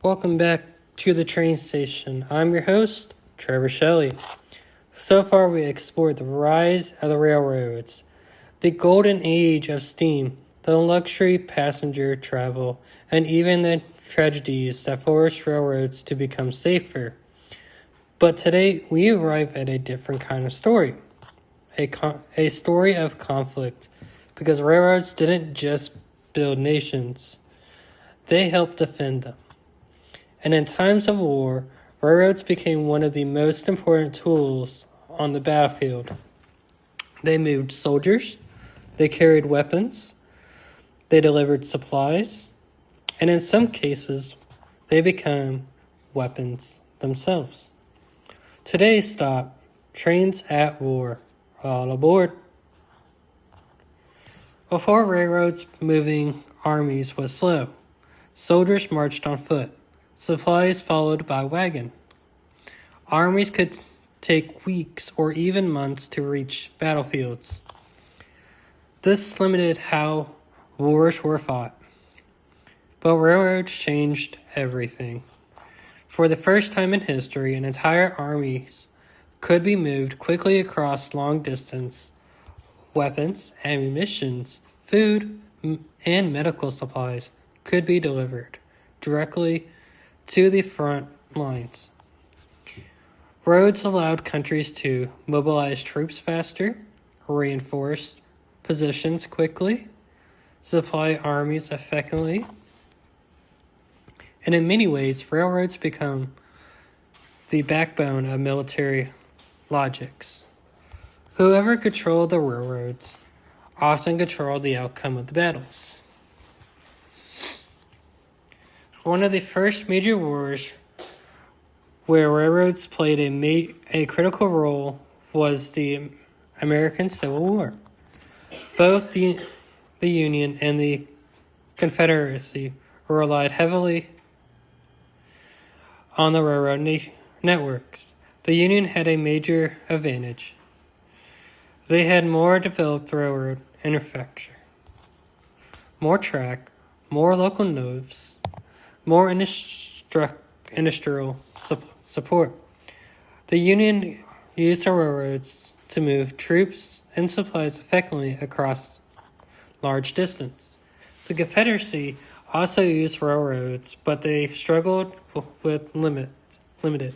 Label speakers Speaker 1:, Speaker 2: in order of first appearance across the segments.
Speaker 1: Welcome back to the train station. I'm your host, Trevor Shelley. So far, we explored the rise of the railroads, the golden age of steam, the luxury passenger travel, and even the tragedies that forced railroads to become safer. But today, we arrive at a different kind of story, a story of conflict, because railroads didn't just build nations, they helped defend them. And in times of war, railroads became one of the most important tools on the battlefield. They moved soldiers, they carried weapons, they delivered supplies, and in some cases, they became weapons themselves. Today's stop, trains at war. All aboard. Before railroads, moving armies was slow. Soldiers marched on foot. Supplies followed by wagon. Armies could take weeks or even months to reach battlefields. This limited how wars were fought. But railroads changed everything. For the first time in history, an entire army could be moved quickly across long distance. Weapons, ammunition, food, and medical supplies could be delivered directly to the front lines. Roads allowed countries to mobilize troops faster, reinforce positions quickly, supply armies effectively, and in many ways, railroads become the backbone of military logics. Whoever controlled the railroads often controlled the outcome of the battles. One of the first major wars where railroads played a critical role was the American Civil War. Both the Union and the Confederacy relied heavily on the railroad networks. The Union had a major advantage. They had more developed railroad infrastructure, more track, more local nodes, more industrial support. The Union used the railroads to move troops and supplies effectively across large distance. The Confederacy also used railroads, but they struggled with limited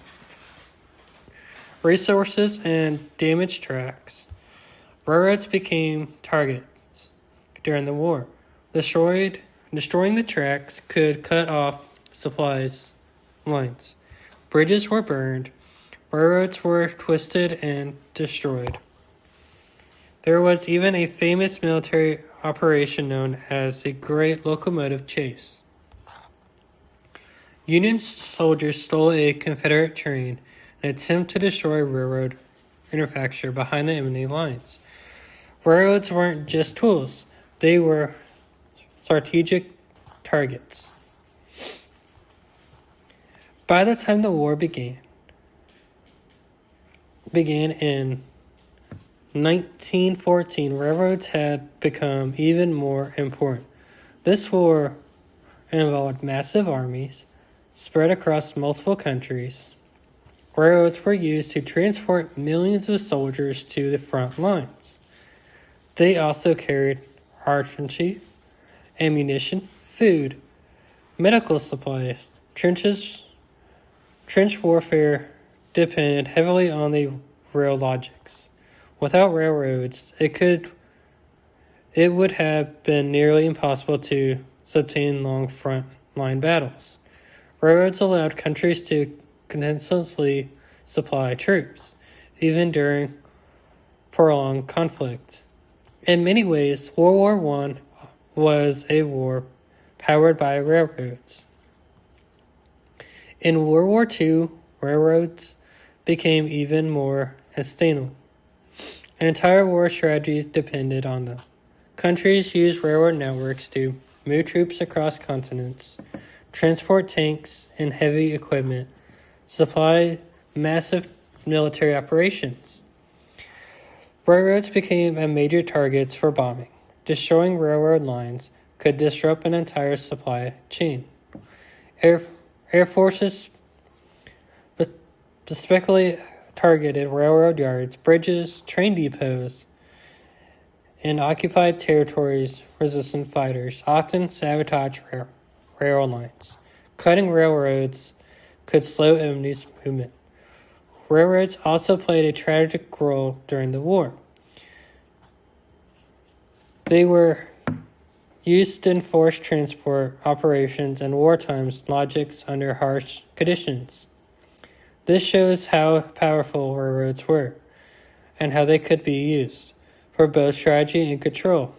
Speaker 1: resources and damaged tracks. Railroads became targets during the war. Destroying the tracks could cut off supplies lines. Bridges were burned. Railroads were twisted and destroyed. There was even a famous military operation known as the Great Locomotive Chase. Union soldiers stole a Confederate train in an attempt to destroy railroad infrastructure behind the enemy lines. Railroads weren't just tools, they were strategic targets. By the time the war began in 1914, railroads had become even more important. This war involved massive armies spread across multiple countries. Railroads were used to transport millions of soldiers to the front lines. They also carried artillery, ammunition, food, medical supplies. Trench warfare depended heavily on the rail logics. Without railroads, it would have been nearly impossible to sustain long front line battles. Railroads allowed countries to continuously supply troops, even during prolonged conflict. In many ways, World War I was a war powered by railroads. In World War II, railroads became even more essential. An entire war strategy depended on them. Countries used railroad networks to move troops across continents, transport tanks and heavy equipment, supply massive military operations. Railroads became a major targets for bombing. Destroying railroad lines could disrupt an entire supply chain. Air forces specifically targeted railroad yards, bridges, train depots, and occupied territories. Resistant fighters often sabotage rail lines. Cutting railroads could slow enemies' movement. Railroads also played a tragic role during the war. They were used to enforce transport operations and wartime logistics under harsh conditions. This shows how powerful railroads were and how they could be used for both strategy and control.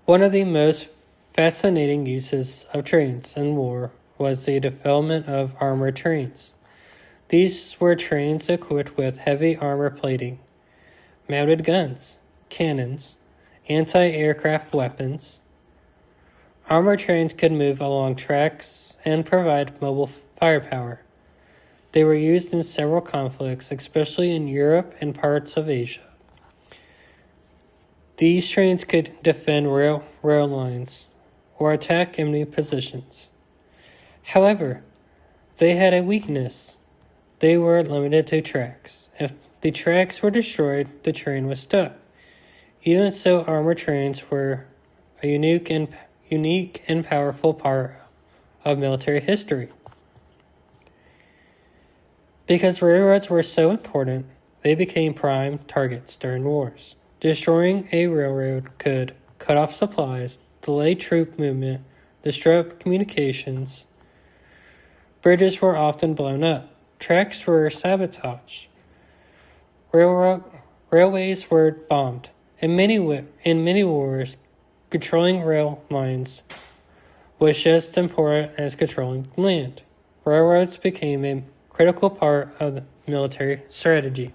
Speaker 1: One of the most fascinating uses of trains in war was the development of armored trains. These were trains equipped with heavy armor plating, mounted guns, cannons, anti-aircraft weapons. Armored trains could move along tracks and provide mobile firepower. They were used in several conflicts, especially in Europe and parts of Asia. These trains could defend rail lines or attack enemy positions. However, they had a weakness. They were limited to tracks. If the tracks were destroyed, the train was stuck. Even so, armored trains were a unique and powerful part of military history. Because railroads were so important, they became prime targets during wars. Destroying a railroad could cut off supplies, delay troop movement, disrupt communications. Bridges were often blown up. Tracks were sabotaged. Railways were bombed. In many wars, controlling rail lines was just as important as controlling land. Railroads became a critical part of the military strategy.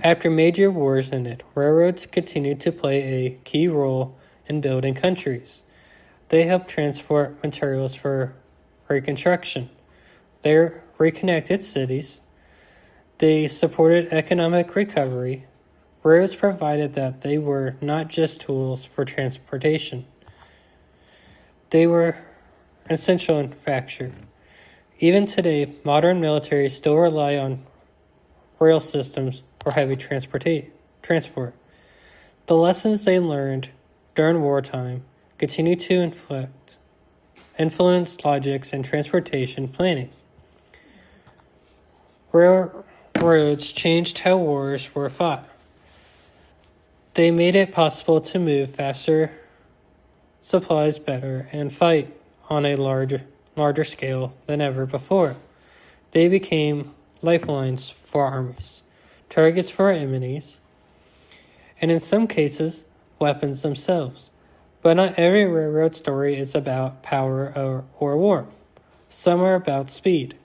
Speaker 1: After major wars ended, railroads continued to play a key role in building countries. They helped transport materials for reconstruction. They reconnected cities. They supported economic recovery. Railroads provided that they were not just tools for transportation. They were essential infrastructure. Even today, modern militaries still rely on rail systems for heavy transport. The lessons they learned during wartime continue to influence logics and transportation planning. Railroads changed how wars were fought. They made it possible to move faster, supplies better, and fight on a larger scale than ever before. They became lifelines for armies, targets for enemies, and in some cases, weapons themselves. But not every railroad story is about power or war. Some are about speed,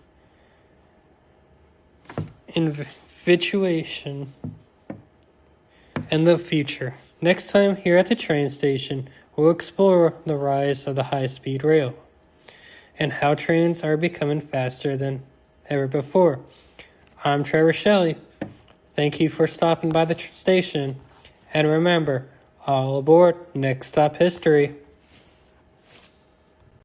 Speaker 1: infatuation, and the future. Next time here at the train station, we'll explore the rise of the high-speed rail and how trains are becoming faster than ever before. I'm Trevor Shelley. Thank you for stopping by the station. And remember, all aboard, next stop history.